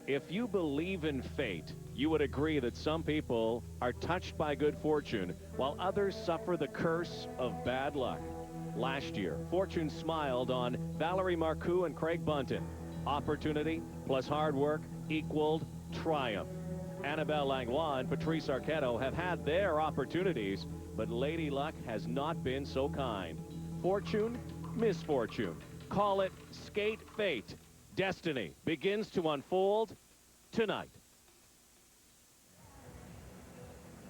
If you believe in fate, you would agree that some people are touched by good fortune, while others suffer the curse of bad luck. Last year, fortune smiled on Valerie Marcoux and Craig Bunton. Opportunity plus hard work equaled triumph. Annabelle Langlois and Patrice Arquette have had their opportunities, but Lady Luck has not been so kind. Fortune, misfortune. Call it skate fate. Destiny begins to unfold tonight.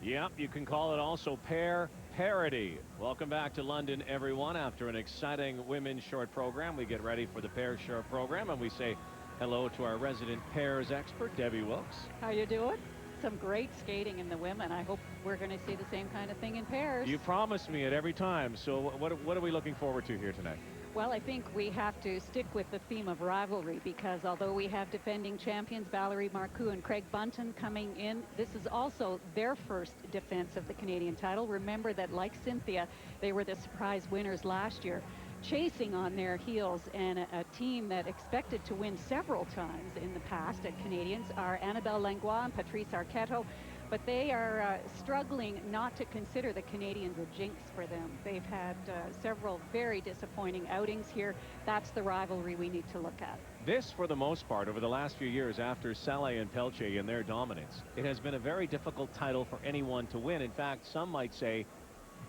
Yep, you can call it also pair parity. Welcome back to London, everyone. After an exciting women's short program, we get ready for the pair short program, and we say hello to our resident pairs expert, Debbie Wilkes. How you doing? Some great skating in the women. I hope we're going to see the same kind of thing in pairs. You promise me it every time. So what are we looking forward to here tonight? Well, I think we have to stick with the theme of rivalry, because although we have defending champions Valerie Marcoux and Craig Bunton coming in, this is also their first defense of the Canadian title. Remember that, like Cynthia, they were the surprise winners last year, chasing on their heels, and a team that expected to win several times in the past at Canadians are Annabelle Langlois and Patrice Arquette, but they are struggling not to consider the Canadians a jinx for them. They've had several very disappointing outings here. That's the rivalry we need to look at. This, for the most part, over the last few years after Salé and Pelletier and their dominance, it has been a very difficult title for anyone to win. In fact, some might say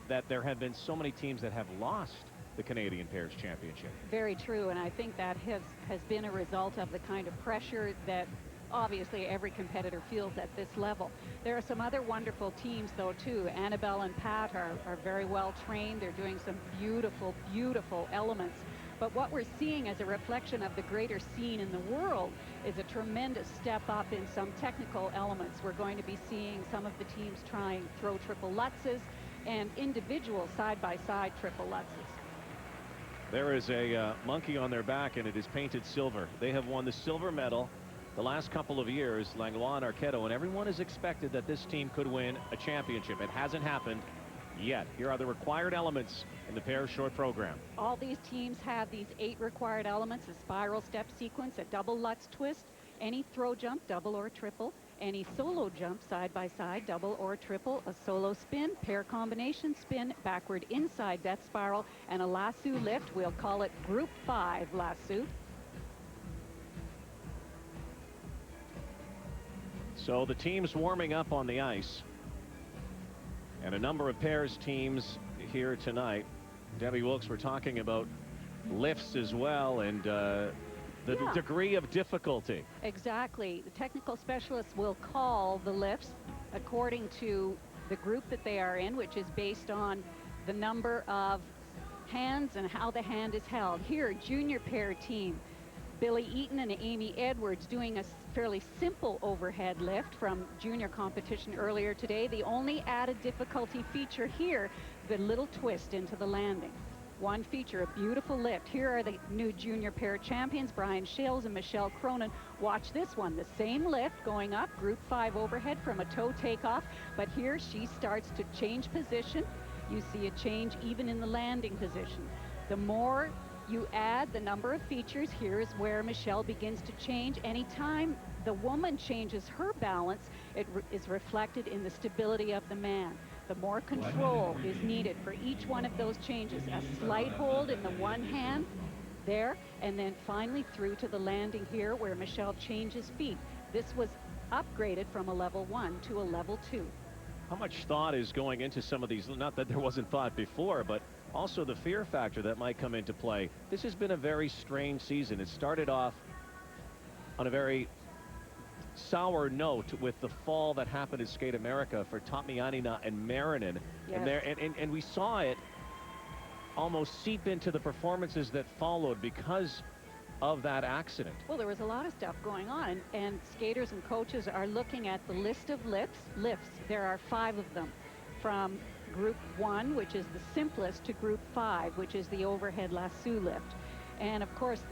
that there have been so many teams that have lost the Canadian Pairs Championship. Very true, and I think that has been a result of the kind of pressure that obviously every competitor feels at this level. There are some other wonderful teams, though, too. Annabelle and Pat are very well trained. They're doing some beautiful, beautiful elements. But what we're seeing as a reflection of the greater scene in the world is a tremendous step up in some technical elements. We're going to be seeing some of the teams trying throw triple lutzes and individual side-by-side triple lutzes. There is a monkey on their back, and it is painted silver. They have won the silver medal the last couple of years, Langlois and Arquette, and everyone has expected that this team could win a championship. It hasn't happened yet. Here are the required elements in the pair short program. All these teams have these 8 required elements: a spiral step sequence, a double lutz twist, any throw jump, double or triple, any solo jump side by side, double or triple, a solo spin, pair combination spin, backward inside death spiral, and a lasso lift. We'll call it Group 5 lasso. So the teams warming up on the ice, and a number of pairs teams here tonight. Debbie Wilkes, we're talking about lifts as well, and the degree of difficulty. Exactly. The technical specialists will call the lifts according to the group that they are in, which is based on the number of hands and how the hand is held. Here, junior pair team, Billy Eaton and Amy Edwards doing a fairly simple overhead lift from junior competition earlier today. The only added difficulty feature here, the little twist into the landing. One feature, a beautiful lift. Here are the new junior pair champions, Brian Shales and Michelle Cronin. Watch this one, the same lift going up, Group 5 overhead from a toe takeoff, but here she starts to change position. You see a change even in the landing position. The more you add the number of features, here is where Michelle begins to change. Anytime the woman changes her balance, it is reflected in the stability of the man. The more control is needed for each one of those changes. A slight hold in the one hand there, and then finally through to the landing here where Michelle changes feet. This was upgraded from a level 1 to a level 2. How much thought is going into some of these? Not that there wasn't thought before, but also the fear factor that might come into play. This has been a very strange season. It started off on a very sour note with the fall that happened at Skate America for Topmianina and Marinin. Yes. And we saw it almost seep into the performances that followed because of that accident. Well, there was a lot of stuff going on, and skaters and coaches are looking at the list of lifts. There are 5 of them, from Group 1, which is the simplest, to Group 5, which is the overhead lasso lift. And of course,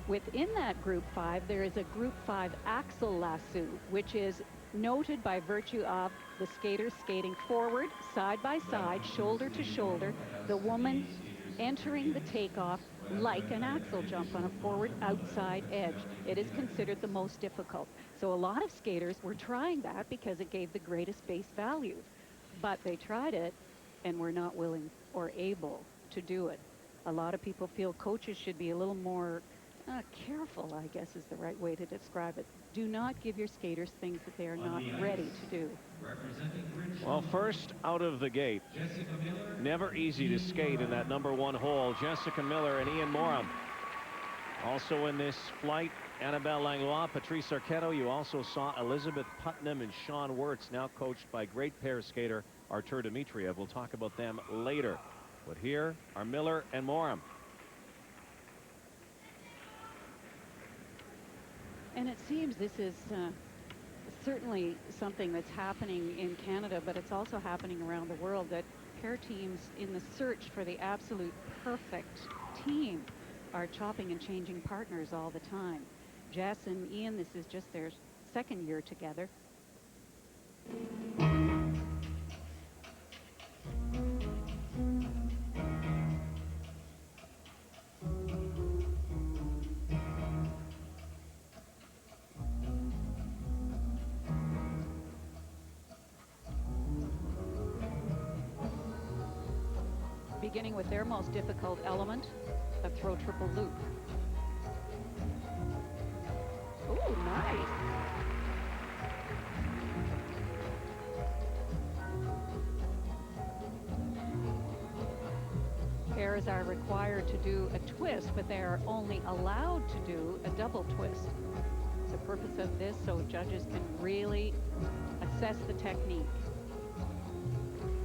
within that Group 5, there is a Group 5 axle lasso, which is noted by virtue of the skaters skating forward, side by side, shoulder to shoulder, the woman entering the takeoff like an axel jump on a forward outside edge. It is considered the most difficult. So a lot of skaters were trying that because it gave the greatest base value. But they tried it and were not willing or able to do it. A lot of people feel coaches should be a little more careful, I guess is the right way to describe it. Do not give your skaters things that they are not ready to do. Well, first out of the gate, never easy to skate in that #1 hole. Jessica Miller and Ian Moram. Also in this flight, Annabelle Langlois, Patrice Arquette. You also saw Elizabeth Putnam and Sean Wirtz, now coached by great pair skater Artur Dmitriev. We'll talk about them later. But here are Miller and Moram. And it seems this is certainly something that's happening in Canada, but it's also happening around the world, that pair teams in the search for the absolute perfect team are chopping and changing partners all the time. Jess and Ian, this is just their second year together. Beginning with their most difficult element, a throw triple loop. Oh, nice. Pairs are required to do a twist, but they are only allowed to do a double twist. The purpose of this, so judges can really assess the technique.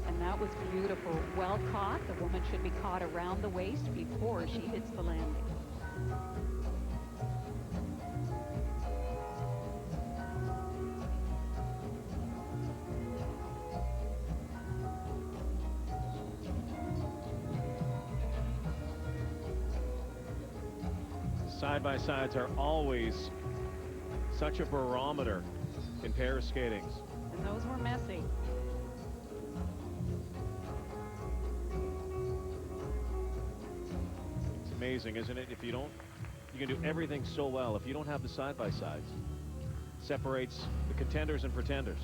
And that was beautiful. Well caught. The woman should be caught around the waist before she hits the landing. Side-by-sides are always such a barometer in pair skating. And those were messy. It's amazing, isn't it? If you don't, you can do everything so well. If you don't have the side-by-sides, separates the contenders and pretenders.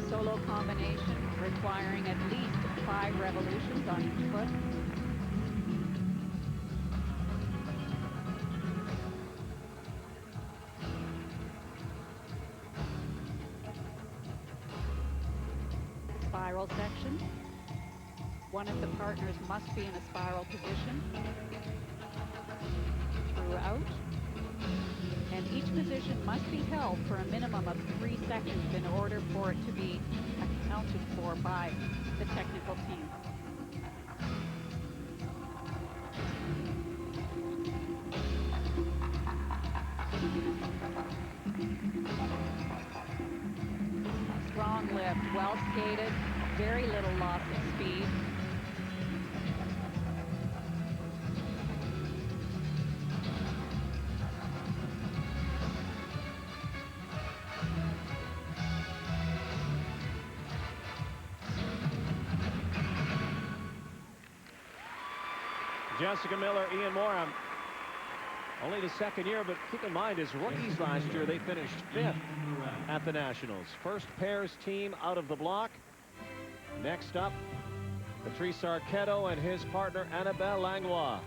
Solo combination requiring at least 5 revolutions on each foot. Spiral section. One of the partners must be in a spiral position throughout. And each position must be held for a minimum of 3 seconds in order for it to be accounted for by the technical team. Strong lift, well skated, very little loss of speed. Jessica Miller, Ian Moram. Only the second year, but keep in mind, as rookies last year, they finished 5th at the Nationals. First pairs team out of the block. Next up, Patrice Arquette and his partner, Annabelle Langlois.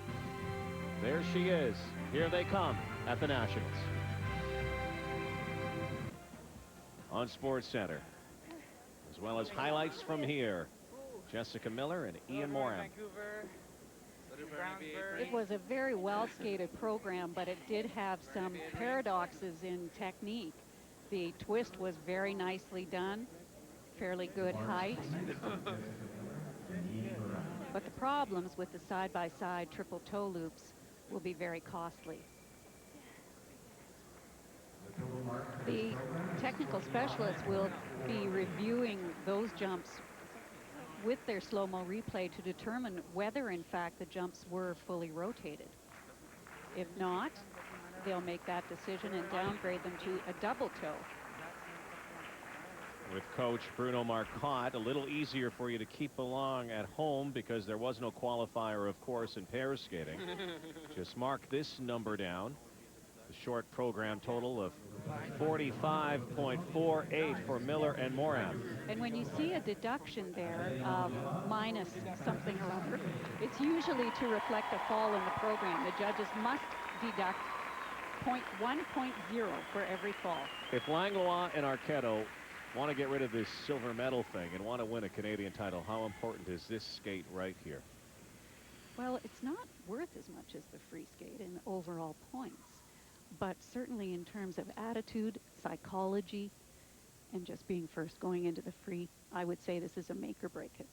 There she is. Here they come at the Nationals. On SportsCenter, as well as highlights from here. Jessica Miller and Ian Moram. It was a very well skated program, but it did have some paradoxes in technique. The twist was very nicely done, fairly good height. But the problems with the side-by-side triple toe loops will be very costly. The technical specialists will be reviewing those jumps with their slow-mo replay to determine whether, in fact, the jumps were fully rotated. If not, they'll make that decision and downgrade them to a double toe. With coach Bruno Marcotte, a little easier for you to keep along at home because there was no qualifier, of course, in pair skating. Just mark this number down. The short program total of 45.48 for Miller and Morath. And when you see a deduction there of minus something or other, it's usually to reflect a fall in the program. The judges must deduct 1.0 for every fall. If Langlois and Arquette want to get rid of this silver medal thing and want to win a Canadian title, how important is this skate right here? Well, it's not worth as much as the free skate in overall points, but certainly in terms of attitude, psychology, and just being first going into the free, I would say this is a make or break it.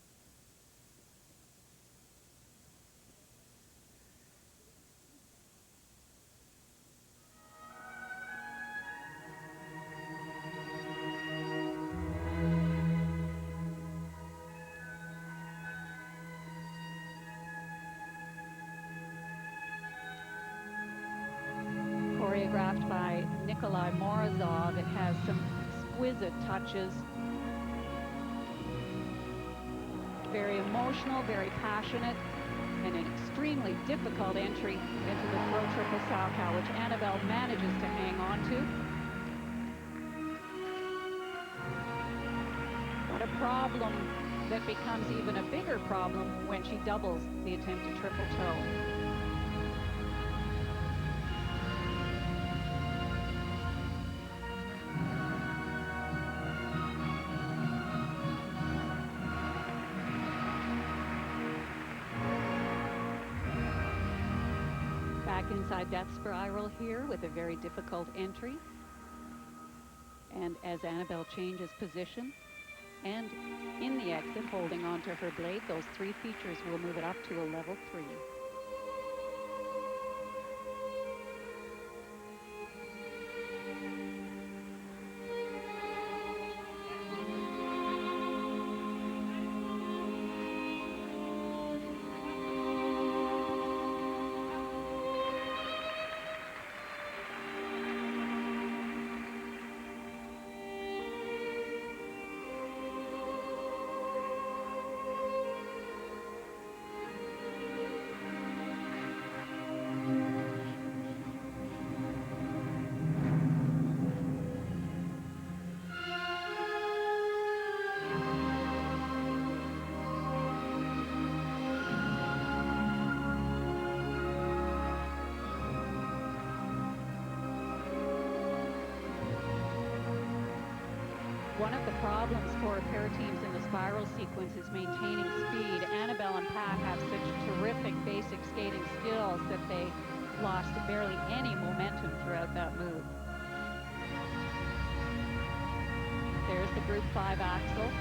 Choreographed by Nikolai Morozov, it has some exquisite touches. Very emotional, very passionate, and an extremely difficult entry into the throw triple Salchow, which Annabelle manages to hang on to. But a problem that becomes even a bigger problem when she doubles the attempted triple toe. Inside death spiral here with a very difficult entry. And as Annabelle changes position and in the exit holding onto her blade, those three features will move it up to a level 3. One of the problems for pair teams in the spiral sequence is maintaining speed. Annabelle and Pat have such terrific basic skating skills that they lost barely any momentum throughout that move. There's the group 5 axel,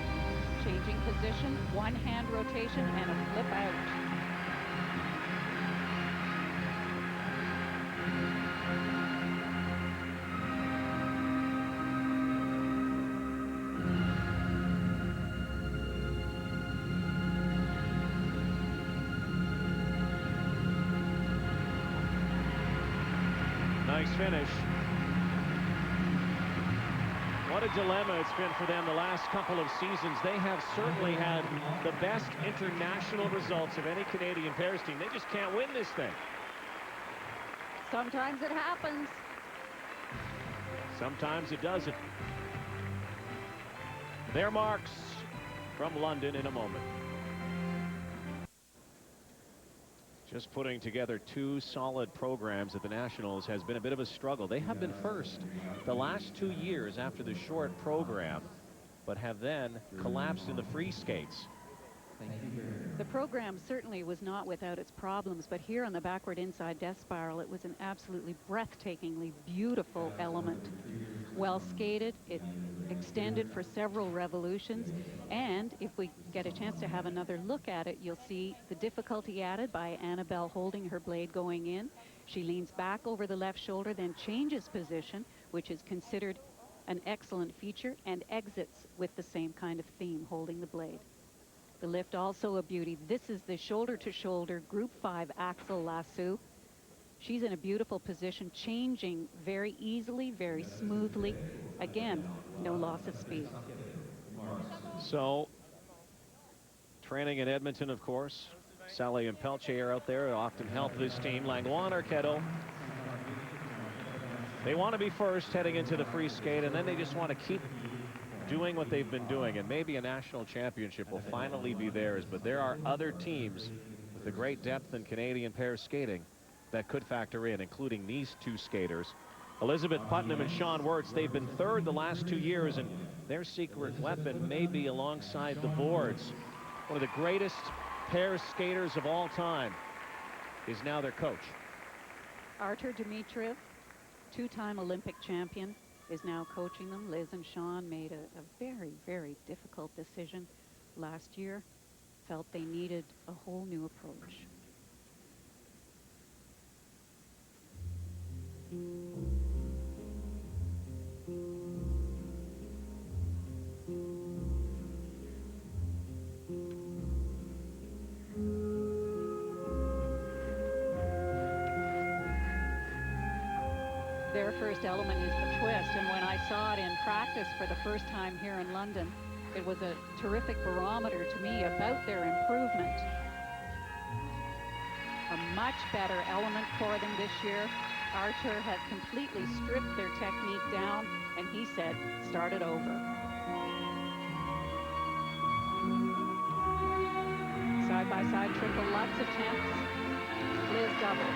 changing position, one hand rotation and a flip out. Nice finish. What a dilemma it's been for them the last couple of seasons. They have certainly had the best international results of any Canadian pairs team. They just can't win this thing. Sometimes it happens. Sometimes it doesn't. Their marks from London in a moment. Just putting together two solid programs at the Nationals has been a bit of a struggle. They have been first the last 2 years after the short program, but have then collapsed in the free skates. The program certainly was not without its problems, but here on the backward inside death spiral, it was an absolutely breathtakingly beautiful element. Well skated, it extended for several revolutions, and if we get a chance to have another look at it, you'll see the difficulty added by Annabelle holding her blade going in. She leans back over the left shoulder, then changes position, which is considered an excellent feature, and exits with the same kind of theme, holding the blade. The lift also a beauty. This is the shoulder-to-shoulder group 5 axle lasso. She's in a beautiful position, changing very easily, very smoothly. Again, no loss of speed. So, training in Edmonton, of course. Sally and Pelche are out there, often help this team. Langlois and Arquette. They want to be first heading into the free skate, and then they just want to keep doing what they've been doing, and maybe a national championship will finally be theirs. But there are other teams with the great depth in Canadian pair skating that could factor in, including these two skaters. Elizabeth Putnam and Sean Wirtz, they've been third the last 2 years, and their secret weapon may be alongside the boards. One of the greatest pair skaters of all time is now their coach. Artur Dmitriev, two-time Olympic champion, is now coaching them. Liz and Sean made a very, very difficult decision last year. Felt they needed a whole new approach. Their first element is the twist, and when I saw it in practice for the first time here in London, it was a terrific barometer to me about their improvement. A much better element for them this year. Artur has completely stripped their technique down, and he said, start it over. Side-by-side triple Lutz attempts. Liz double.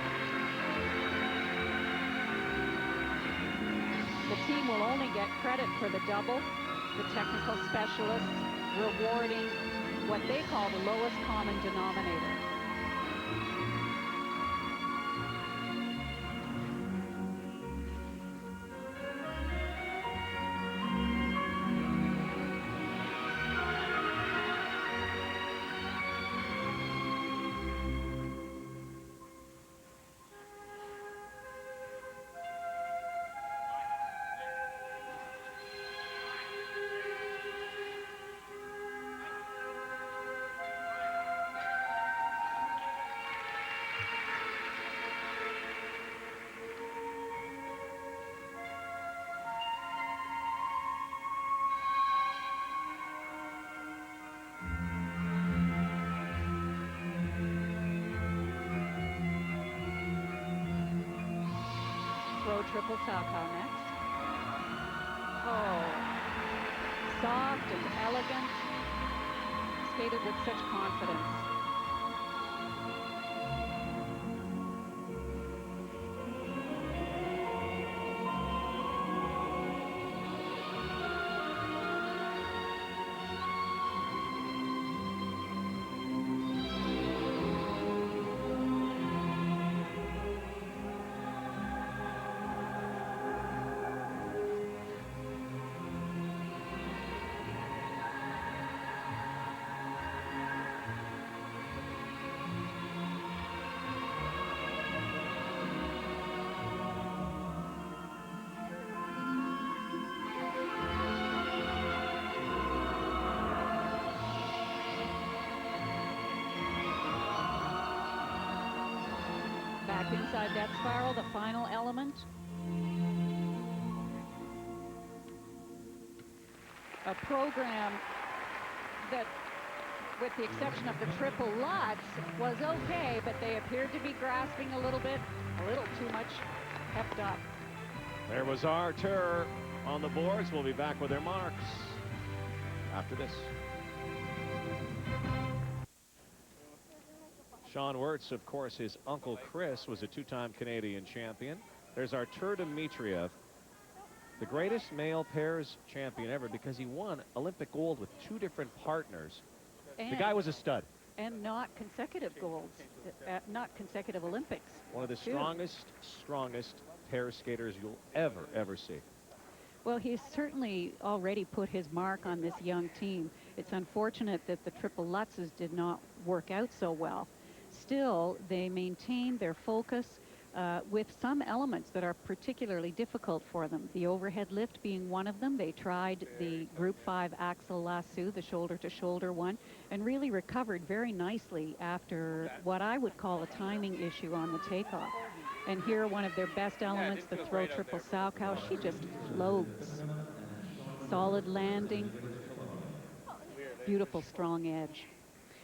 The team will only get credit for the double. The technical specialists rewarding what they call the lowest common denominator. Triple Salchow next. Oh, soft and elegant, skated with such confidence. Back inside that spiral, the final element. A program that, with the exception of the triple Lutz, was okay, but they appeared to be grasping a little too much hepped up. There was Artur on the boards. We'll be back with their marks after this. Sean Wirtz, of course, his uncle Chris was a two-time Canadian champion. There's Artur Dmitriev, the greatest male pairs champion ever, because he won Olympic gold with two different partners. And the guy was a stud. And not consecutive golds, not consecutive Olympics. One of the strongest pair skaters you'll ever see. Well, he's certainly already put his mark on this young team. It's unfortunate that the triple Lutzes did not work out so well. Still, they maintain their focus with some elements that are particularly difficult for them. The overhead lift being one of them. They tried the Group 5 axle lasso, the shoulder-to-shoulder one, and really recovered very nicely after what I would call a timing issue on the takeoff. And here, one of their best elements, the throw triple sow cow. She just floats. Solid landing. Beautiful strong edge.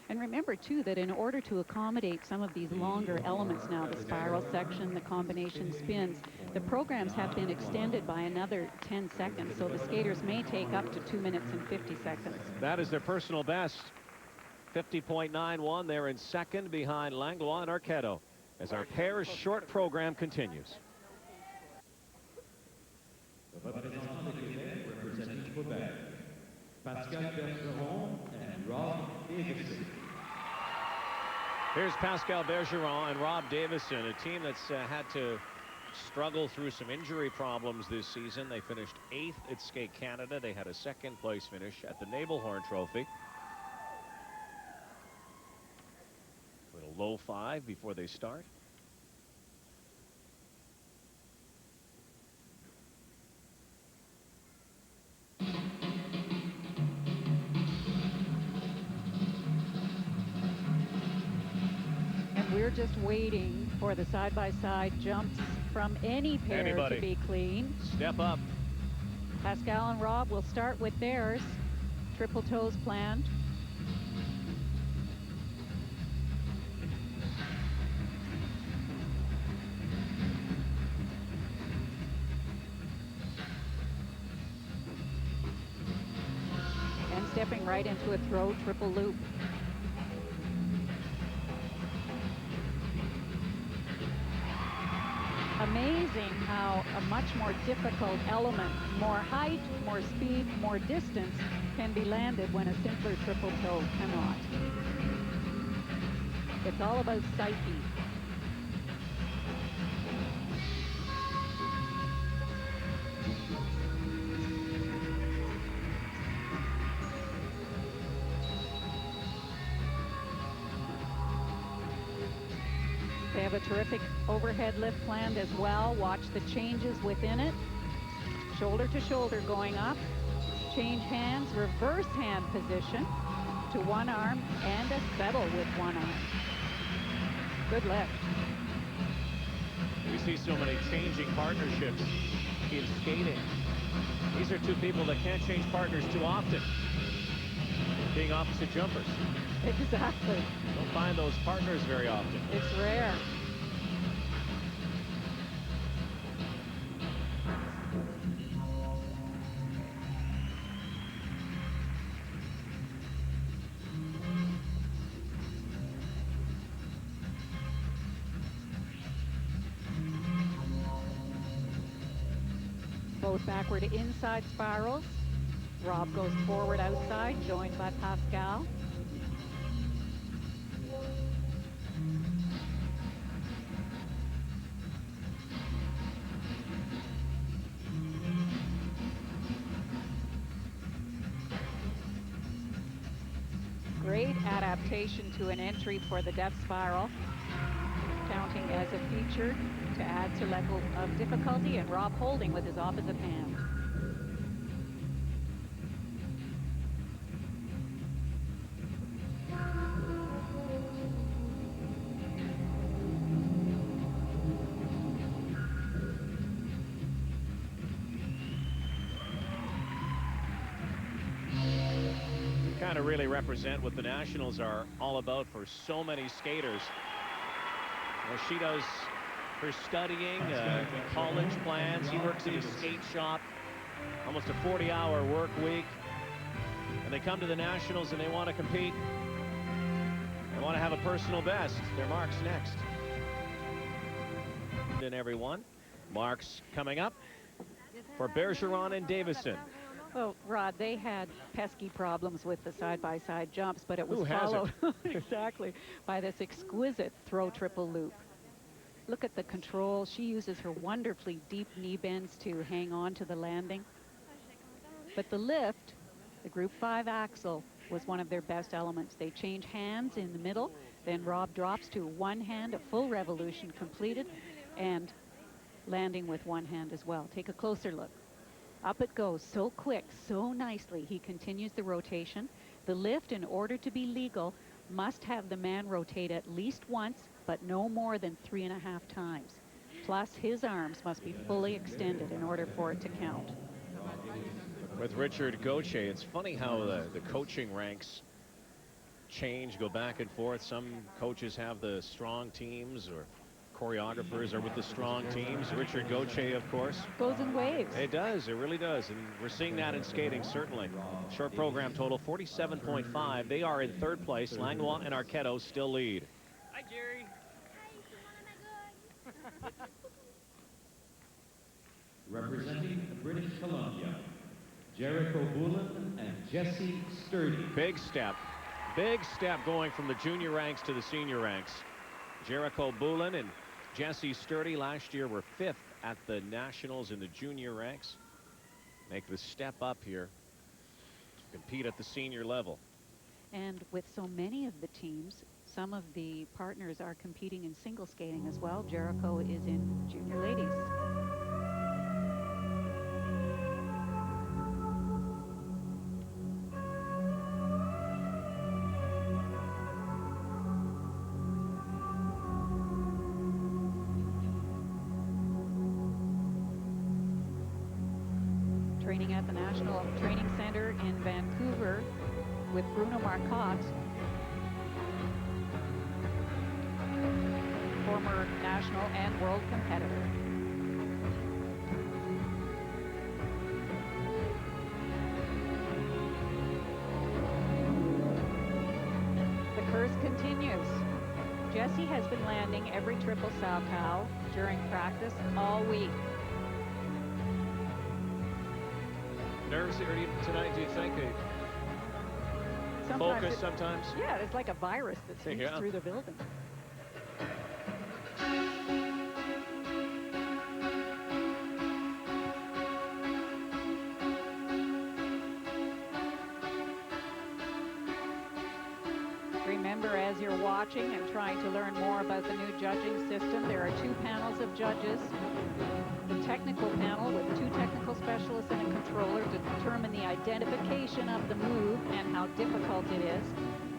And remember, too, that in order to accommodate some of these longer elements now, the spiral section, the combination spins, the programs have been extended by another 10 seconds. So the skaters may take up to 2 minutes and 50 seconds. That is their personal best. 50.91. They're in second behind Langlois and Arquette as our pair's short program continues. Representing Quebec, Pascal Bergeron and Rob Davison. Here's Pascal Bergeron and Rob Davison, a team that's had to struggle through some injury problems this season. They finished 8th at Skate Canada. They had a 2nd place finish at the Navalhorn Trophy. Little low 5 before they start. We're just waiting for the side-by-side jumps from any pair to be clean. Step up. Pascal and Rob will start with theirs. Triple toes planned. And stepping right into a throw triple loop. Amazing how a much more difficult element, more height, more speed, more distance, can be landed when a simpler triple toe cannot. It's all about psyche. They have a terrific overhead lift planned as well. Watch the changes within it. Shoulder to shoulder going up. Change hands, reverse hand position to one arm and a settle with one arm. Good lift. We see so many changing partnerships in skating. These are two people that can't change partners too often, being opposite jumpers. Exactly. Don't find those partners very often. It's rare. Both backward inside spirals. Rob goes forward outside, joined by Pascal. Great adaptation to an entry for the death spiral, counting as a feature to add to level of difficulty, and Rob holding with his opposite hand. Kind of really represent what the Nationals are all about for so many skaters. Well, she does her studying, college plans. He works in a skate shop, almost a 40-hour work week. And they come to the Nationals and they want to compete. They want to have a personal best. Their marks next. And everyone, marks coming up for Bergeron and Davison. Well, Rod, they had pesky problems with the side-by-side jumps, but it was followed exactly by this exquisite throw triple loop. Look at the control. She uses her wonderfully deep knee bends to hang on to the landing. But the lift, the group 5 axle, was one of their best elements. They change hands in the middle, then Rob drops to one hand, a full revolution completed, and landing with one hand as well. Take a closer look. Up it goes, so quick, so nicely. He continues the rotation. The lift, in order to be legal, must have the man rotate at least once, but no more than 3.5 times. Plus, his arms must be fully extended in order for it to count. With Richard Gauthier, it's funny how the coaching ranks change, go back and forth. Some coaches have the strong teams, or choreographers are with the strong teams. Richard Gauthier, of course. Goes in waves. It does. It really does. And we're seeing that in skating, certainly. Short program total, 47.5. They are in third place. Langlois and Arquette still lead. Hi, Jerry. Representing British Columbia, Jericho Bulan and Jesse Sturdy. Big step going from the junior ranks to the senior ranks. Jericho Bulan and Jesse Sturdy last year were 5th at the Nationals in the junior ranks. Make the step up here to compete at the senior level. And with so many of the teams, some of the partners are competing in single skating as well. Jericho is in junior ladies. Training at the National Training Center in Vancouver with Bruno Marcotte, former national and world competitor. The curse continues. Jesse has been landing every triple salchow during practice all week. Nerves here tonight, do you think? Focus sometimes? Yeah, it's like a virus that sweeps through the building. Remember, as you're watching and trying to learn more about the new judging system, there are 2 panels of judges. The technical panel with 2 technical specialists and a controller to determine the identification of the move and how difficult it is.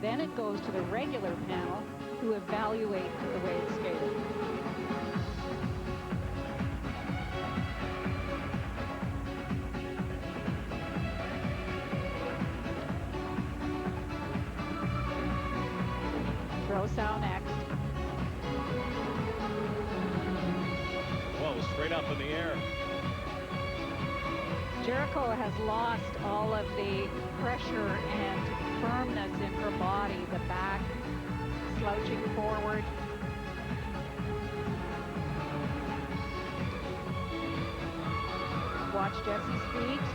Then it goes to the regular panel who evaluate the way it's skated. Throw sow next. Whoa, straight up in the air. Jericho has lost all of the pressure and firmness in her body, the back slouching forward. Watch Jesse's feet.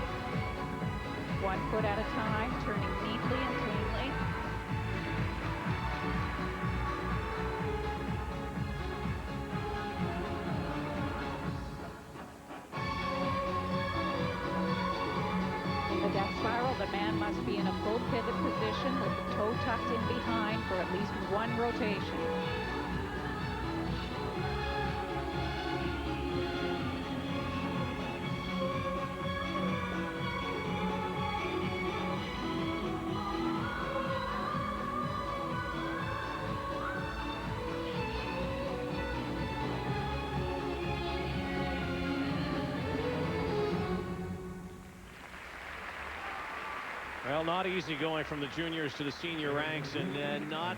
1 foot at a time, turning neatly and cleanly. The man must be in a full pivot position with the toe tucked in behind for at least 1 rotation. Well, not easy going from the juniors to the senior ranks, and not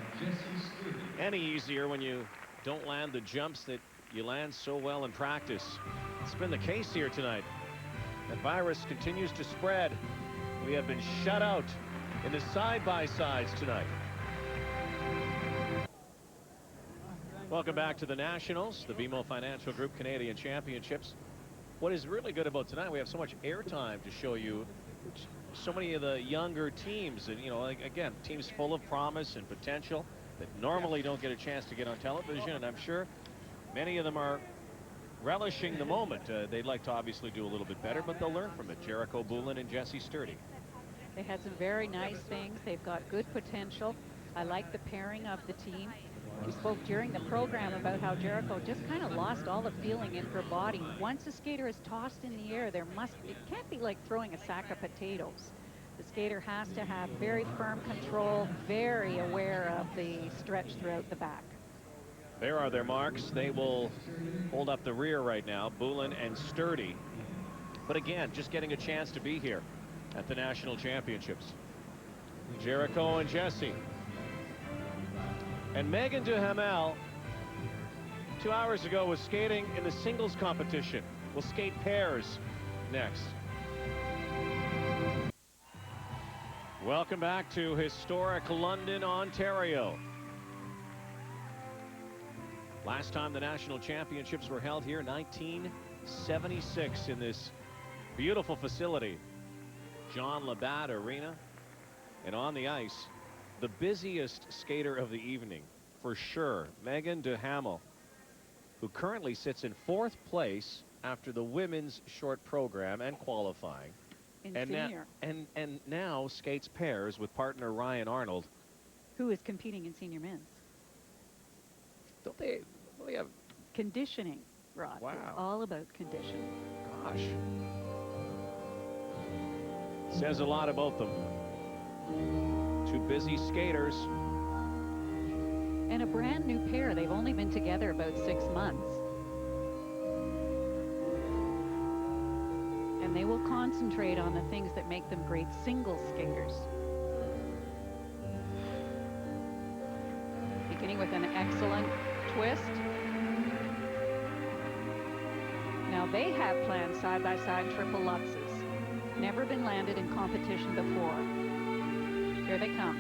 any easier when you don't land the jumps that you land so well in practice. It's been the case here tonight. The virus continues to spread. We have been shut out in the side-by-sides tonight. Welcome back to the Nationals, the BMO Financial Group Canadian Championships. What is really good about tonight, we have so much airtime to show you so many of the younger teams, and you know, again, teams full of promise and potential that normally don't get a chance to get on television, and I'm sure many of them are relishing the moment. They'd like to obviously do a little bit better, but they'll learn from it. Jericho Bulan and Jesse Sturdy. They had some very nice things. They've got good potential. I like the pairing of the team. We spoke during the program about how Jericho just kind of lost all the feeling in her body. Once a skater is tossed in the air, it can't be like throwing a sack of potatoes. The skater has to have very firm control, very aware of the stretch throughout the back. There are their marks. They will hold up the rear right now, Bulan and Sturdy. But again, just getting a chance to be here at the National Championships. Jericho and Jesse. And Megan Duhamel, 2 hours ago, was skating in the singles competition. We'll skate pairs next. Welcome back to historic London, Ontario. Last time the National Championships were held here, 1976, in this beautiful facility, John Labatt Arena. And on the ice, the busiest skater of the evening, for sure, Megan Duhamel, who currently sits in 4th place after the women's short program and qualifying. And now skates pairs with partner Ryan Arnold, who is competing in senior men's. Don't they have conditioning, Rod? Wow. It's all about conditioning. Gosh. Says a lot about them. Two busy skaters. And a brand new pair. They've only been together about 6 months. And they will concentrate on the things that make them great single skaters. Beginning with an excellent twist. Now they have planned side-by-side triple lutzes. Never been landed in competition before. Here they come.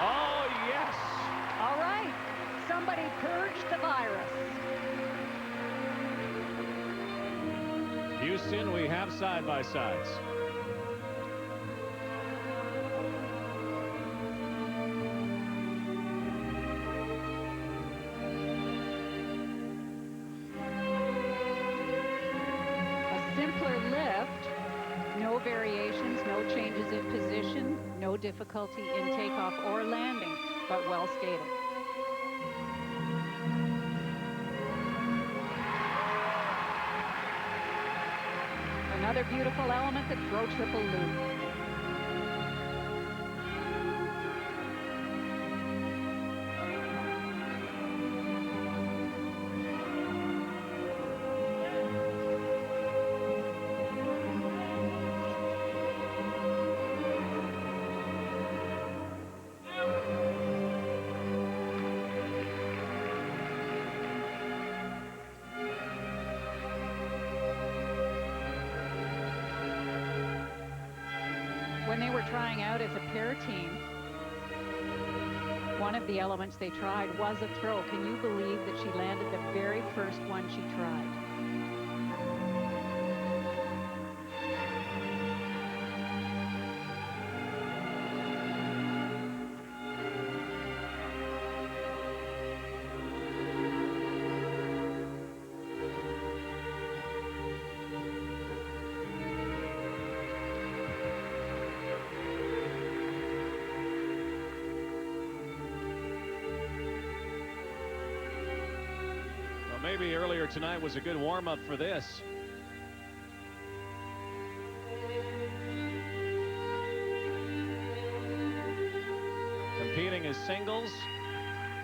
Oh, yes! All right. Somebody purge the virus. Houston, we have side-by-sides. Variations, no changes in position, no difficulty in takeoff or landing, but well skated. Another beautiful element, the throw triple loop. When they were trying out as a pair team, one of the elements they tried was a throw. Can you believe that she landed the very first one she tried? Maybe earlier tonight was a good warm-up for this. Competing as singles,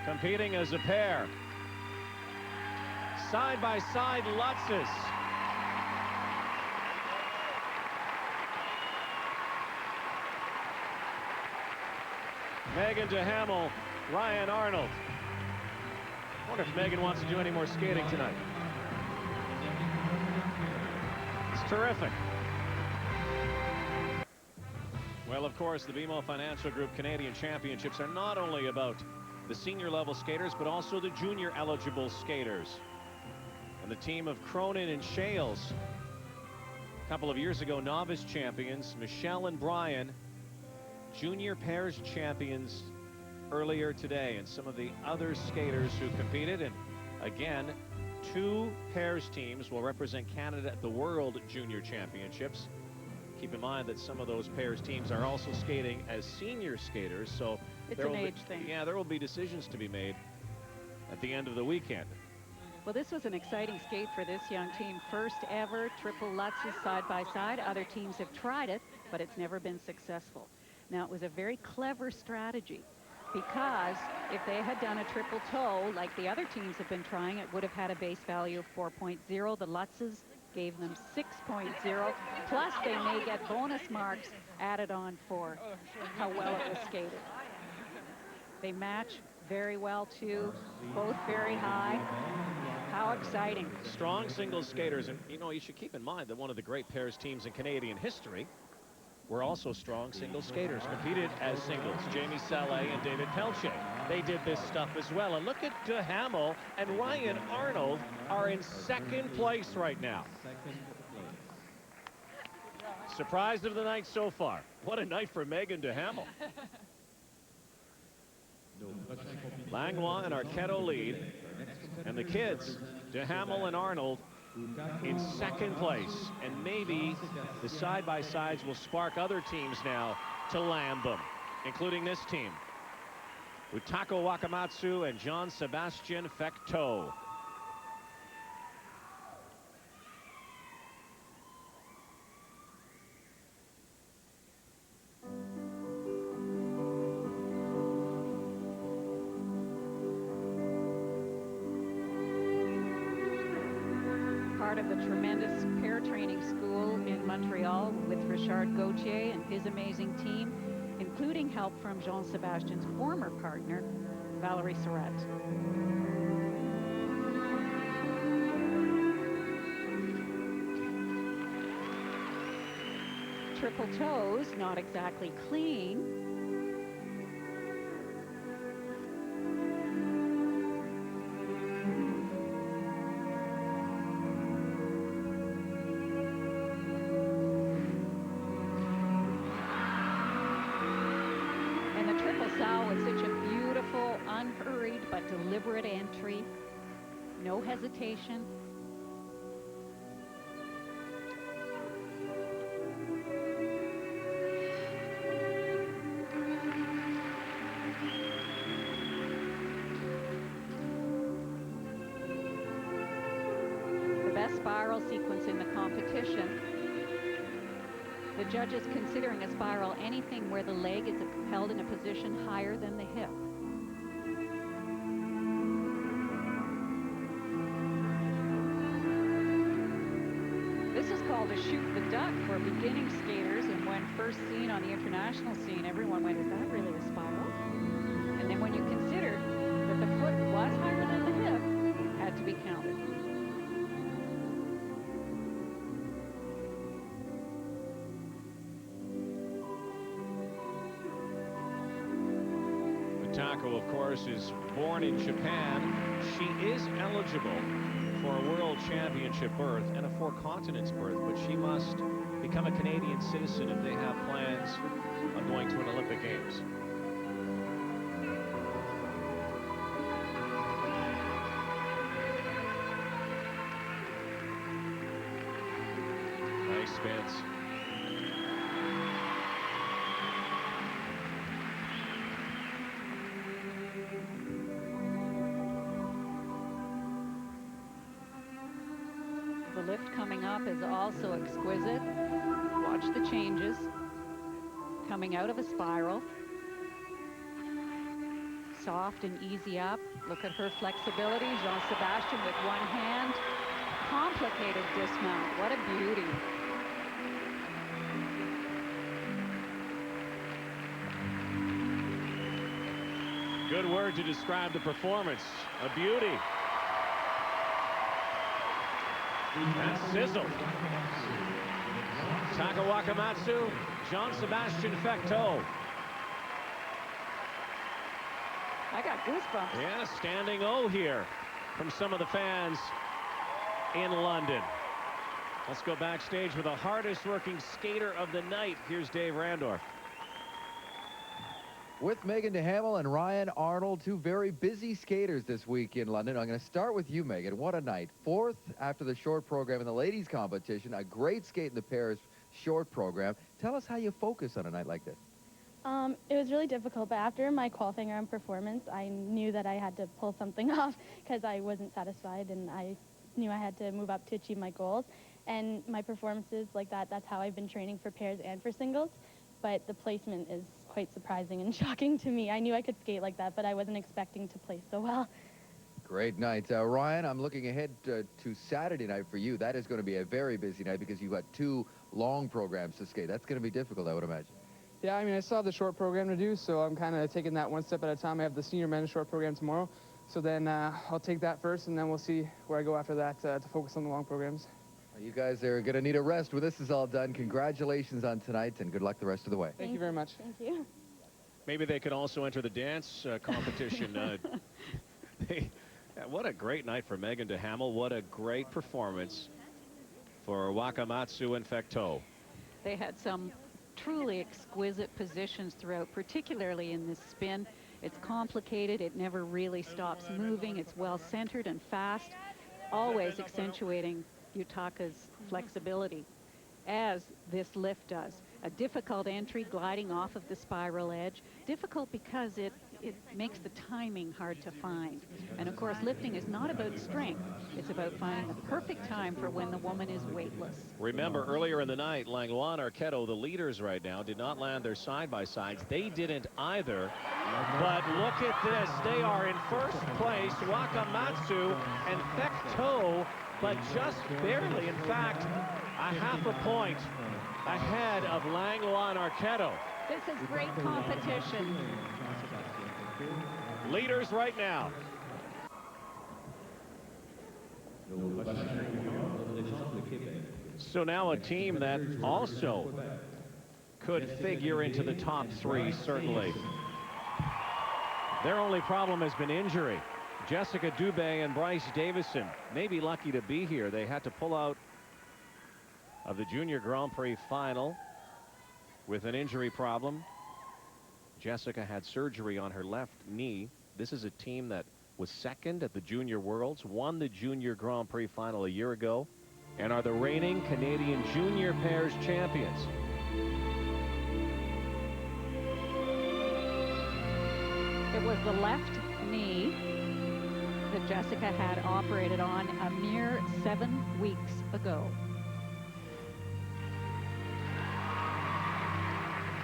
competing as a pair. Side-by-side lutzes. Megan Duhamel, Ryan Arnold. I wonder if Megan wants to do any more skating tonight. It's terrific. Well, of course, the BMO Financial Group Canadian Championships are not only about the senior level skaters, but also the junior eligible skaters. And the team of Cronin and Shales, a couple of years ago, novice champions, Michelle and Brian, junior pairs champions earlier today, and some of the other skaters who competed. And again, 2 pairs teams will represent Canada at the World Junior Championships. Keep in mind that some of those pairs teams are also skating as senior skaters, so it's an age thing. Yeah, there will be decisions to be made at the end of the weekend. Well, this was an exciting skate for this young team. First ever triple lutzes side by side. Other teams have tried it, but it's never been successful. Now, it was a very clever strategy, because if they had done a triple toe like the other teams have been trying, it would have had a base value of 4.0. The Lutzes gave them 6.0, plus they may get bonus marks added on for how well it was skated. They match very well too, both very high. How exciting. Strong singles skaters, and you know, you should keep in mind that one of the great pairs teams in Canadian history were also strong singles skaters, competed as singles. Jamie Salé and David Pelche. They did this stuff as well. And look at Duhamel and Ryan Arnold are in second place right now. Surprised of the night so far. What a night for Megan Duhamel. Langlois and Arquette lead. And the kids, Duhamel and Arnold, in second place. And maybe the side-by-sides will spark other teams now to land them, including this team. Utako Wakamatsu and Jean-Sébastien Fecteau. Part of the tremendous pair training school in Montreal with Richard Gauthier and his amazing team, including help from Jean-Sébastien's former partner, Valérie Surette. Triple toes, not exactly clean. With such a beautiful, unhurried but deliberate entry, no hesitation. The best spiral sequence in the competition. The judges considering a spiral anything where the leg is held in a position higher than the hip. This is called a shoot the duck for beginning skaters, and when first seen on the international scene, everyone went, is that really a spiral? And then when you consider that the foot was higher than the hip, it had to be counted. Utako, of course, is born in Japan. She is eligible for a World Championship berth and a Four Continents berth, but she must become a Canadian citizen if they have plans on going to an Olympic Games. Nice spins. The lift coming up is also exquisite. Watch the changes. Coming out of a spiral. Soft and easy up. Look at her flexibility. Jean-Sébastien with one hand. Complicated dismount. What a beauty. Good word to describe the performance. A beauty. And sizzle. Taka Wakamatsu, Jean-Sébastien Fecteau. I got goosebumps. Yeah, standing O here from some of the fans in London. Let's go backstage with the hardest working skater of the night. Here's Dave Randorf. With Megan Duhamel and Ryan Arnold, two very busy skaters this week in London. I'm going to start with you, Megan. What a night. Fourth after the short program in the ladies competition. A great skate in the pairs short program. Tell us how you focus on a night like this. It was really difficult, but after my qualifying round performance, I knew that I had to pull something off because I wasn't satisfied, and I knew I had to move up to achieve my goals. And my performances like that, that's how I've been training for pairs and for singles, but the placement is quite surprising and shocking to me. I knew I could skate like that, but I wasn't expecting to play so well. Great night. Ryan, I'm looking ahead to Saturday night for you. That is going to be a very busy night because you've got 2 long programs to skate. That's going to be difficult, I would imagine. Yeah, I mean, I still have the short program to do, so I'm kind of taking that one step at a time. I have the senior men's short program tomorrow, so then I'll take that first, and then we'll see where I go after that to focus on the long programs. You guys are going to need a rest when this is all done. Congratulations on tonight, and good luck the rest of the way. Thank you very much. Thank you. Maybe they could also enter the dance competition. What a great night for Megan Duhamel. What a great performance for Wakamatsu and Fecteau. They had some truly exquisite positions throughout, particularly in this spin. It's complicated. It never really stops moving. It's well centered and fast, always accentuating Yutaka's flexibility, as this lift does. A difficult entry, gliding off of the spiral edge. Difficult because it makes the timing hard to find. And of course, lifting is not about strength. It's about finding the perfect time for when the woman is weightless. Remember, earlier in the night, Langlois and Arquette, the leaders right now, did not land their side-by-sides. They didn't either. But look at this. They are in first place, Wakamatsu and Fecteau, but just barely, in fact, a half a point ahead of Langlois and Arquette. This is great competition. Leaders right now. So now a team that also could figure into the top 3, certainly. Their only problem has been injury. Jessica Dube and Bryce Davison may be lucky to be here. They had to pull out of the Junior Grand Prix final with an injury problem. Jessica had surgery on her left knee. This is a team that was second at the Junior Worlds, won the Junior Grand Prix final a year ago, and are the reigning Canadian Junior Pairs champions. It was the left knee that Jessica had operated on a mere 7 weeks ago.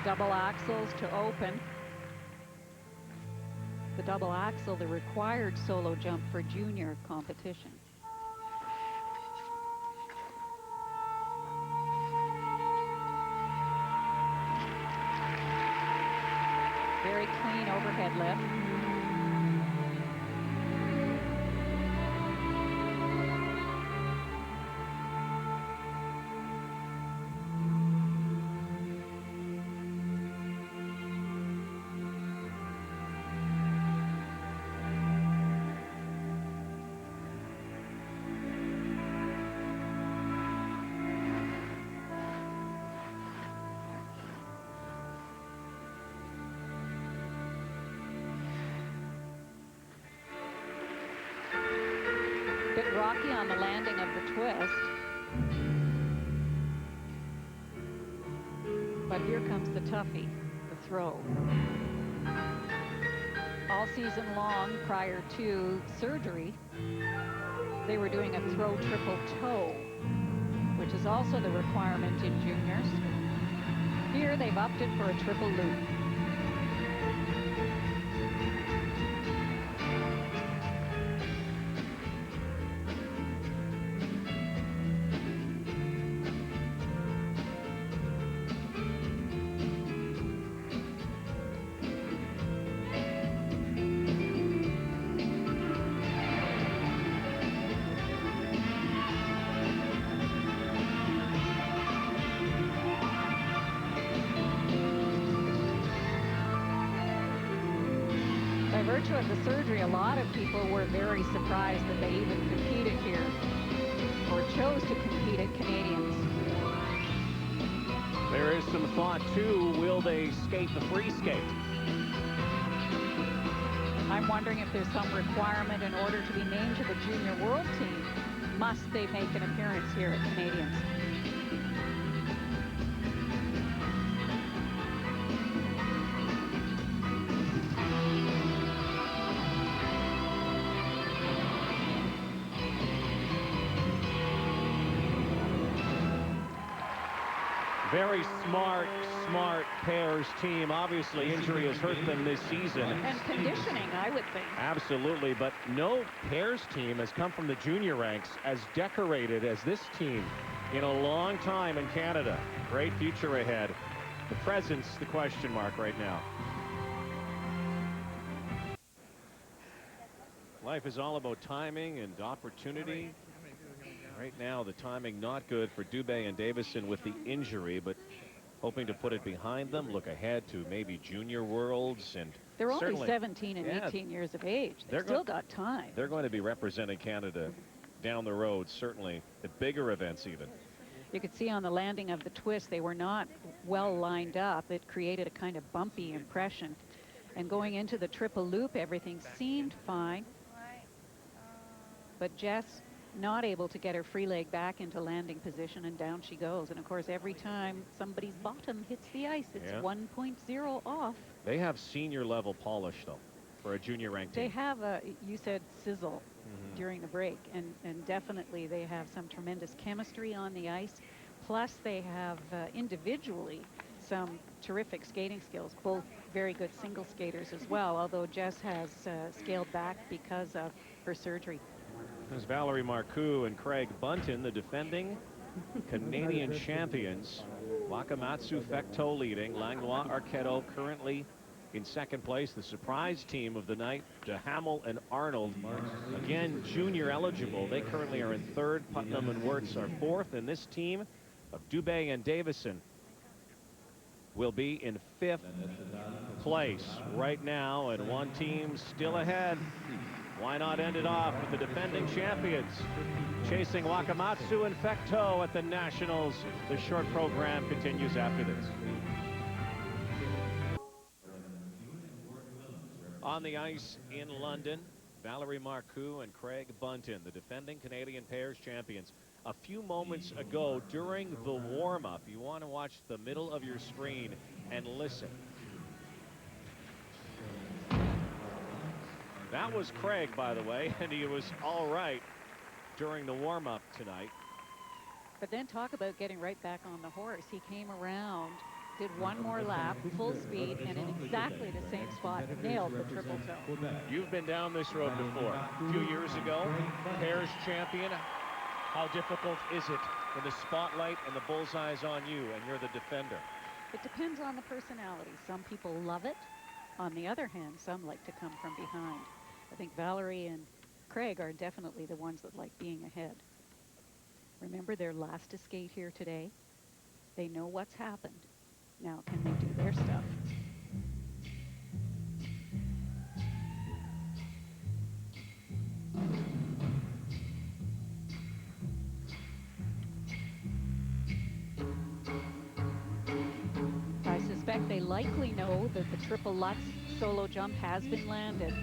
Double axels to open. The double axel, the required solo jump for junior competition. Very clean overhead lift. Bit rocky on the landing of the twist. But here comes the toughie, the throw. All season long, prior to surgery, they were doing a throw triple toe, which is also the requirement in juniors. Here they've upped it for a triple loop. By virtue of the surgery, a lot of people were very surprised that they even competed here or chose to compete at Canadians. There is some thought, too, will they skate the free skate? I'm wondering if there's some requirement in order to be named to the Junior World Team. Must they make an appearance here at Canadians? Very smart pairs team. Obviously, injury has hurt them this season. And conditioning, I would think. Absolutely, but no pairs team has come from the junior ranks as decorated as this team in a long time in Canada. Great future ahead. The present's the question mark right now. Life is all about timing and opportunity. Right now, the timing not good for Dube and Davison with the injury, but hoping to put it behind them, look ahead to maybe junior worlds. And they're only 17 and 18 years of age. They've still got time. They're going to be representing Canada down the road, certainly at bigger events even. You could see on the landing of the twist, they were not well lined up. It created a kind of bumpy impression. And going into the triple loop, everything seemed fine. But Jess not able to get her free leg back into landing position, and down she goes. And of course, every time somebody's bottom hits the ice, it's 1.0 off. They have senior level polish though for a junior ranked team. They have a, you said sizzle during the break, and definitely they have some tremendous chemistry on the ice. Plus they have individually some terrific skating skills, both very good single skaters as well, although Jess has scaled back because of her surgery. There's Valerie Marcoux and Craig Bunton, the defending Canadian champions. Wakamatsu Fecteau leading. Langlois and Arquette currently in second place. The surprise team of the night, Duhamel and Arnold, again junior eligible. They currently are in third. Putnam and Wirtz are fourth. And this team of Dube and Davison will be in fifth place right now, and one team still ahead. Why not end it off with the defending champions chasing Wakamatsu and Fecteau at the Nationals? The short program continues after this. On the ice in London, Valerie Marcoux and Craig Bunton, the defending Canadian pairs champions. A few moments ago during the warm-up, you want to watch the middle of your screen and listen. That was Craig, by the way, and he was all right during the warm-up tonight. But then talk about getting right back on the horse. He came around, did one more lap, full speed, and in exactly the same spot, nailed the triple toe. You've been down this road before. A few years ago, pairs champion. How difficult is it when the spotlight and the bullseye's on you and you're the defender? It depends on the personality. Some people love it. On the other hand, some like to come from behind. I think Valerie and Craig are definitely the ones that like being ahead. Remember, they're last to skate here today. They know what's happened. Now, can they do their stuff? I suspect they likely know that the triple Lutz solo jump has been landed.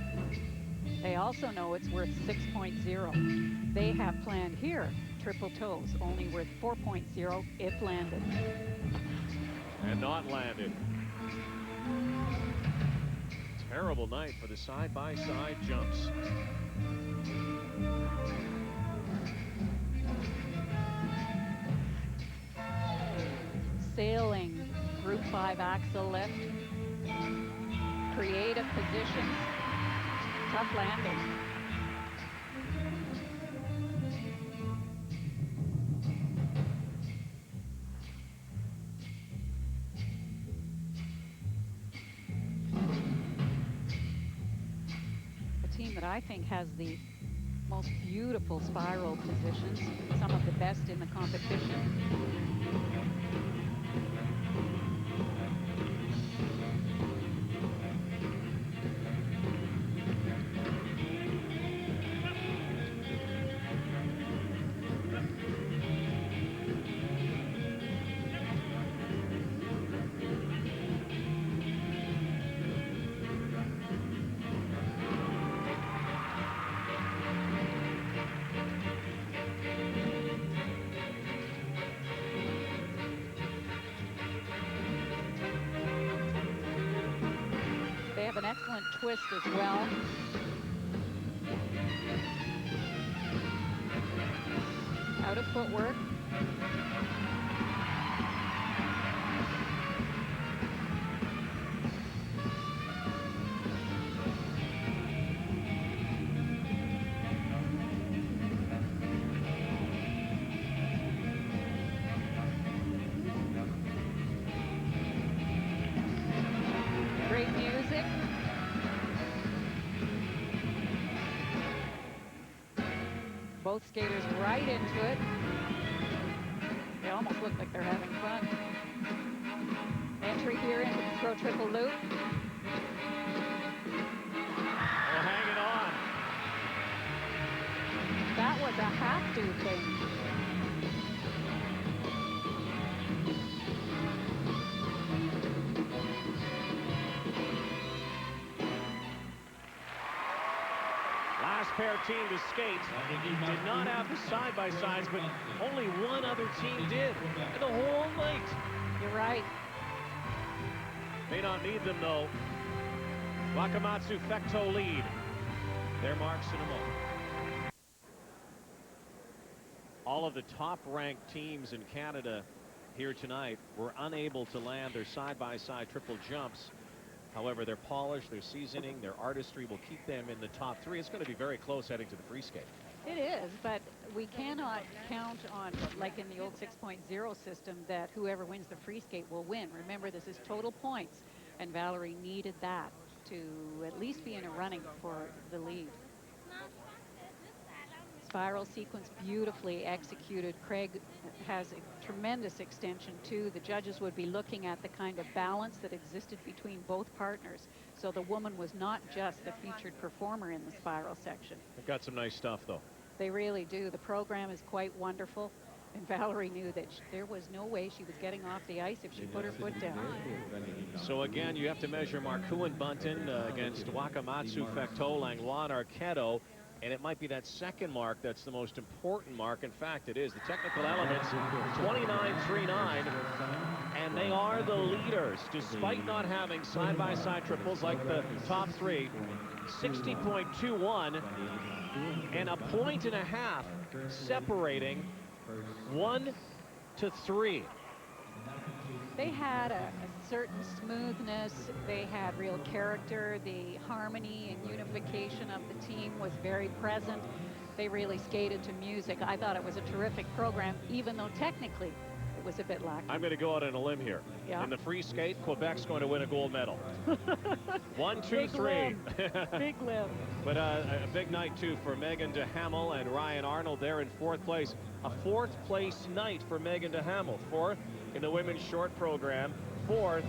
They also know it's worth 6.0. They have planned here triple toes, only worth 4.0 if landed. And not landed. Terrible night for the side-by-side jumps. Sailing group 5 axle lift. Creative positions. Tough landing. A team that I think has the most beautiful spiral positions, some of the best in the competition. An excellent twist as well. Out of footwork. both skaters right into it. They almost look like they're having fun. Entry here into the throw triple loop. Well, hanging on. That was a have-to thing. Last pair team to skate did not have the side-by-sides, but only one other team did. And the whole night. You're right. May not need them, though. Wakamatsu Fecteau lead. Their marks in a moment. All of the top-ranked teams in Canada here tonight were unable to land their side-by-side triple jumps. However, their polish, their seasoning, their artistry will keep them in the top 3. It's going to be very close heading to the free skate. It is, but we cannot count on, like in the old 6.0 system, that whoever wins the free skate will win. Remember, this is total points, and Valerie needed that to at least be in a running for the lead. Spiral sequence beautifully executed. Craig has a tremendous extension too. The judges would be looking at the kind of balance that existed between both partners. So the woman was not just the featured performer in the spiral section. They've got some nice stuff, though. They really do. The program is quite wonderful. And Valerie knew that there was no way she was getting off the ice if she put her foot down. So again, you have to measure Marcoux and Bunton against Wakamatsu, Fecteau, Langlois and Arquette. And it might be that second mark that's the most important mark. In fact, it is. The technical elements, 29.39, and they are the leaders, despite not having side-by-side triples like the top 3. 60.21, and a point and a half separating 1 to 3. They had a certain smoothness. They had real character. The harmony and unification of the team was very present. They really skated to music. I thought it was a terrific program, even though technically it was a bit lacking. I'm going to go out on a limb here. Yeah. In the free skate, Quebec's going to win a gold medal. 1, 2, Big 3. limb. Big limb. But a big night, too, for Megan Duhamel and Ryan Arnold. They're in 4th place. A 4th place night for Megan Duhamel. 4th in the women's short program. 4th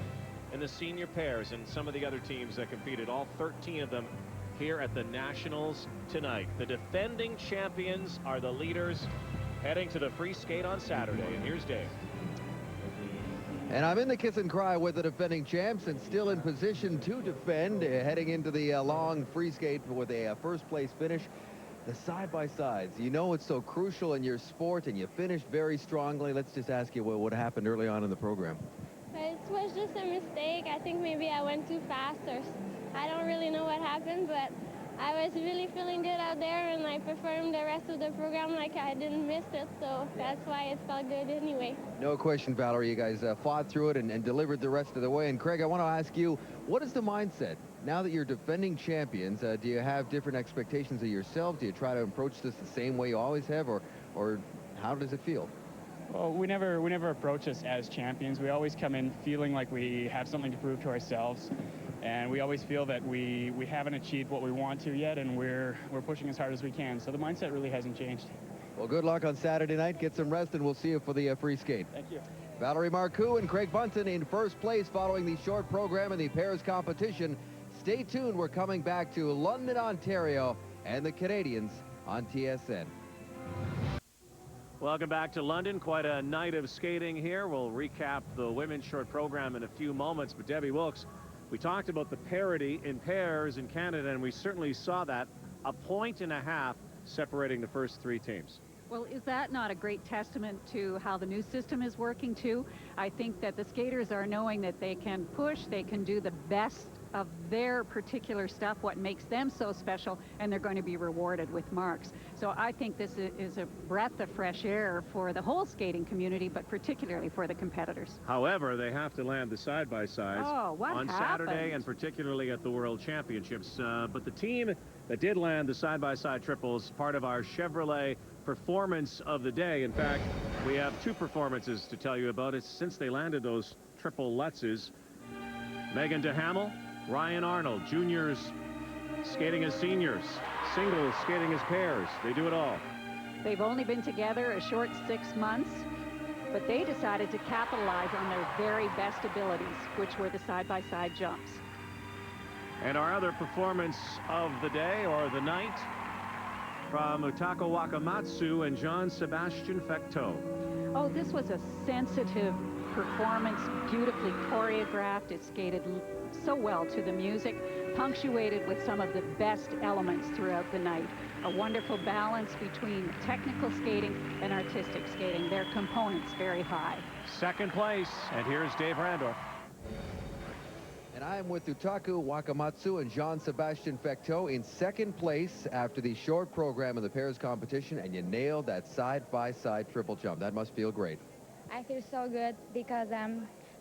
in the senior pairs, and some of the other teams that competed, all 13 of them here at the Nationals tonight. The defending champions are the leaders heading to the free skate on Saturday. And here's Dave. And I'm in the kiss and cry with the defending champs and still in position to defend, heading into the long free skate with a first place finish. The side-by-sides, you know it's so crucial in your sport, and you finished very strongly. Let's just ask you what happened early on in the program. It was just a mistake. I think maybe I went too fast, or I don't really know what happened, but I was really feeling good out there, and I performed the rest of the program like I didn't miss it, so that's why it felt good anyway. No question, Valerie. You guys fought through it and delivered the rest of the way. And Craig, I want to ask you, what is the mindset? Now that you're defending champions, do you have different expectations of yourself? Do you try to approach this the same way you always have, or how does it feel? Well, we never approach us as champions. We always come in feeling like we have something to prove to ourselves, and we always feel that we haven't achieved what we want to yet, and we're pushing as hard as we can. So the mindset really hasn't changed. Well, good luck on Saturday night. Get some rest, and we'll see you for the free skate. Thank you. Valerie Marcoux and Craig Bunton in first place following the short program in the pairs competition. Stay tuned. We're coming back to London, Ontario, and the Canadians on TSN. Welcome back to London. Quite a night of skating here. We'll recap the women's short program in a few moments. But Debbie Wilkes, we talked about the parity in pairs in Canada, and we certainly saw that. A point and a half separating the first 3 teams. Well, is that not a great testament to how the new system is working too? I think that the skaters are knowing that they can push, they can do the best of their particular stuff, what makes them so special, and they're going to be rewarded with marks. So I think this is a breath of fresh air for the whole skating community, but particularly for the competitors. However, they have to land the side-by-sides on Saturday, happened? and particularly at the World Championships. But the team that did land the side-by-side triples, part of our Chevrolet performance of the day. In fact, we have 2 performances to tell you about it since they landed those triple Lutzes. Megan Duhamel, Ryan Arnold, juniors skating as seniors, singles skating as pairs. They do it all. They've only been together a short 6 months, but they decided to capitalize on their very best abilities, which were the side-by-side jumps. And our other performance of the day or the night from Utako Wakamatsu and Jean-Sebastian Fecteau. Oh, this was a sensitive performance, beautifully choreographed. It skated so well to the music, punctuated with some of the best elements throughout the night. A wonderful balance between technical skating and artistic skating. Their components very high. Second place, and here's Dave Randorf. And I'm with Utako Wakamatsu and Jean-Sebastian Fecteau in second place after the short program of the pairs competition, and you nailed that side-by-side triple jump. That must feel great. I feel so good because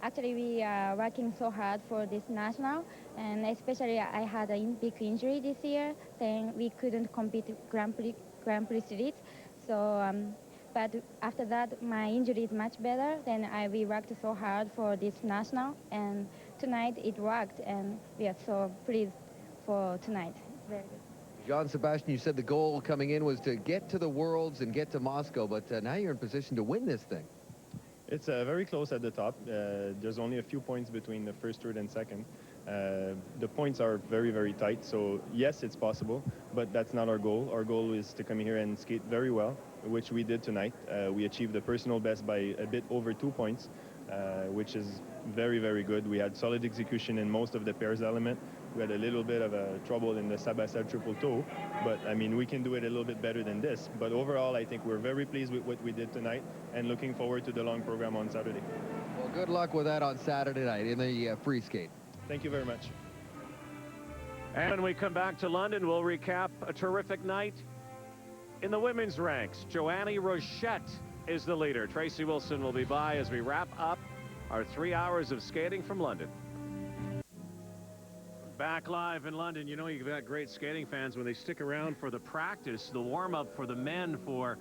actually we are working so hard for this national, and especially I had a big injury this year, then we couldn't compete Grand Prix Series. So, but after that, my injury is much better. Then we worked so hard for this national, and tonight it worked, and we are so pleased for tonight. Very good. Jean-Sebastian, you said the goal coming in was to get to the Worlds and get to Moscow, but now you're in position to win this thing. It's very close at the top. There's only a few points between the first, third, and second. The points are very, very tight, so yes, it's possible, but that's not our goal. Our goal is to come here and skate very well, which we did tonight. We achieved the personal best by a bit over 2 points, which is very, very good. We had solid execution in most of the pairs element. We had a little bit of trouble in the side-by-side triple toe, but I mean, we can do it a little bit better than this. But overall, I think we're very pleased with what we did tonight and looking forward to the long program on Saturday. Well, good luck with that on Saturday night in the free skate. Thank you very much. And when we come back to London, we'll recap a terrific night in the women's ranks. Joannie Rochette is the leader. Tracy Wilson will be by as we wrap up our 3 hours of skating from London. Back live in London. You know, you've got great skating fans when they stick around for the practice, the warm-up for the men for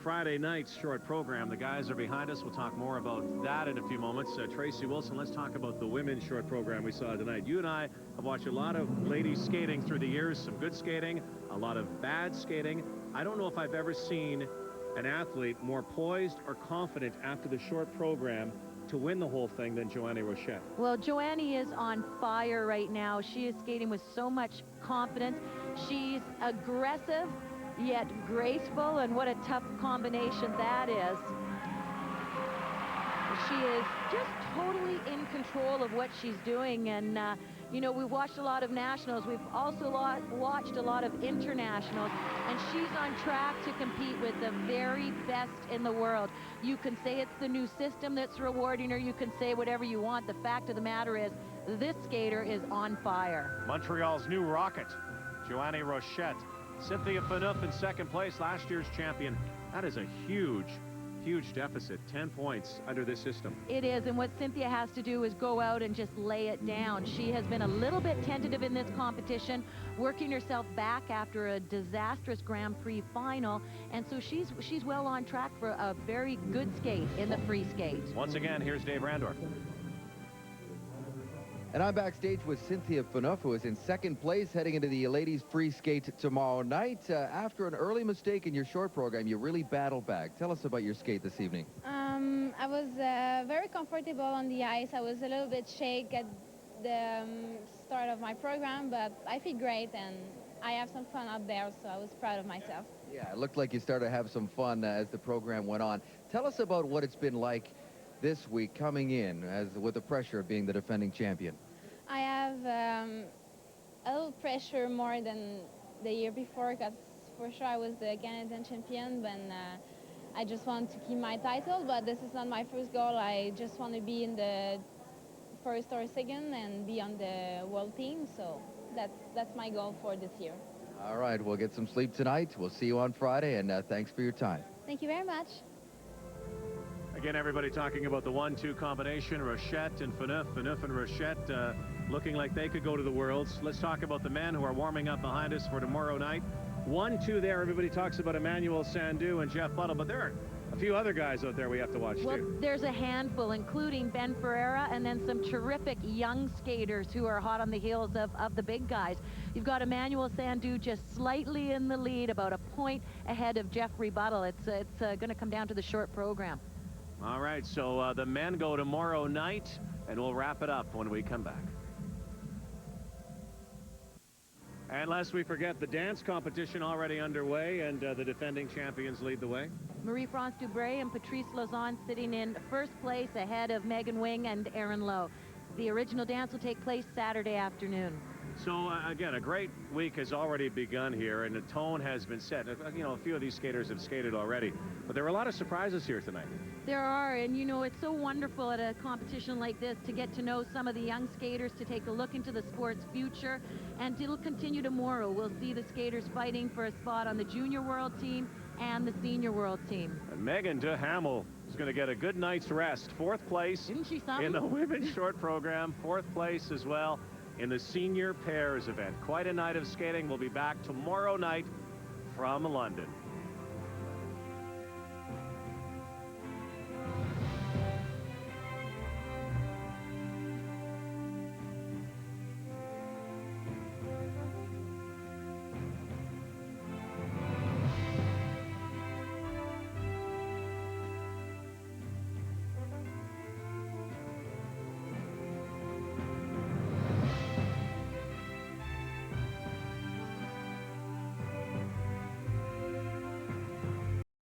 Friday night's short program. The guys are behind us. We'll talk more about that in a few moments. Tracy Wilson, let's talk about the women's short program we saw tonight. You and I have watched a lot of ladies skating through the years, some good skating, a lot of bad skating. I don't know if I've ever seen an athlete more poised or confident after the short program to win the whole thing than Joannie Rochette. Well, Joannie is on fire right now. She is skating with so much confidence. She's aggressive, yet graceful, and what a tough combination that is. She is just totally in control of what she's doing, and you know, we've watched a lot of nationals. We've also watched a lot of internationals, and she's on track to compete with the very best in the world. You can say it's the new system that's rewarding her. You can say whatever you want. The fact of the matter is, this skater is on fire. Montreal's new rocket, Joannie Rochette. Cynthia Phaneuf in second place, last year's champion. That is a huge deficit, 10 points under this system. It is, and what Cynthia has to do is go out and just lay it down. She has been a little bit tentative in this competition, working herself back after a disastrous Grand Prix final, and so she's well on track for a very good skate in the free skate. Once again, here's Dave Randorf. And I'm backstage with Cynthia Phaneuf, who is in second place heading into the ladies free skate tomorrow night. After an early mistake in your short program, you really battled back. Tell us about your skate this evening. I was very comfortable on the ice. I was a little bit shaky at the start of my program, but I feel great, and I have some fun up there, so I was proud of myself. Yeah, it looked like you started to have some fun as the program went on. Tell us about what it's been like this week coming in with the pressure of being the defending champion. I have a little pressure more than the year before, because for sure I was the Canadian champion, but I just want to keep my title, but this is not my first goal. I just want to be in the first or second and be on the world team, so that's my goal for this year. All right, we'll get some sleep tonight. We'll see you on Friday, and thanks for your time. Thank you very much. Again, everybody talking about the 1-2 combination, Rochette and Phaneuf. Phaneuf and Rochette looking like they could go to the Worlds. Let's talk about the men who are warming up behind us for tomorrow night. 1-2 there. Everybody talks about Emmanuel Sandou and Jeff Buttle, but there are a few other guys out there we have to watch, well, too. There's a handful, including Ben Ferreira, and then some terrific young skaters who are hot on the heels of the big guys. You've got Emmanuel Sandhu just slightly in the lead, about a point ahead of Jeffrey Buttle. It's going to come down to the short program. All right, so the men go tomorrow night, and we'll wrap it up when we come back. And lest we forget, the dance competition already underway, and the defending champions lead the way. Marie-France Dubreuil and Patrice Lauzon sitting in first place ahead of Megan Wing and Erin Lowe. The original dance will take place Saturday afternoon. So, again, a great week has already begun here, and the tone has been set. You know, a few of these skaters have skated already, but there were a lot of surprises here tonight. There are, and you know, it's so wonderful at a competition like this to get to know some of the young skaters, to take a look into the sport's future, and it'll continue tomorrow. We'll see the skaters fighting for a spot on the junior world team and the senior world team. And Megan Duhamel is going to get a good night's rest. Fourth place Isn't she something? in the women's short program. Fourth place as well in the senior pairs event. Quite a night of skating. We'll be back tomorrow night from London.